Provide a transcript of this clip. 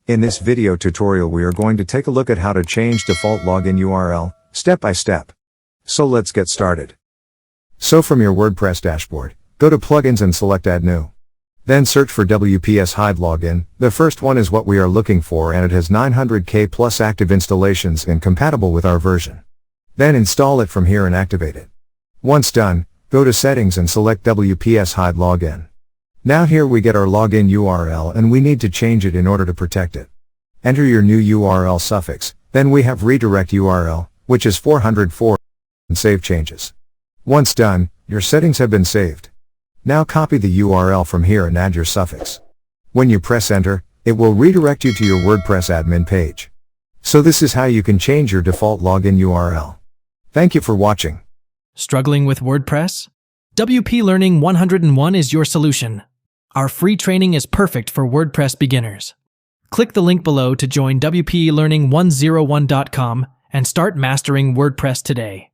In this video tutorial we are going to take a look at how to change default login URL, step by step. So let's get started. So from your WordPress dashboard, go to Plugins and select Add New. Then search for WPS Hide Login. The first one is what we are looking for and it has 900k plus active installations and compatible with our version. Then install it from here and activate it. Once done, go to Settings and select WPS Hide Login. Now here we get our login URL and we need to change it in order to protect it. Enter your new URL suffix, then we have redirect URL, which is 404, and save changes. Once done, your settings have been saved. Now copy the URL from here and add your suffix. When you press enter, it will redirect you to your WordPress admin page. So this is how you can change your default login URL. Thank you for watching. Struggling with WordPress? WP Learning 101 is your solution. Our free training is perfect for WordPress beginners. Click the link below to join WPLearning101.com and start mastering WordPress today.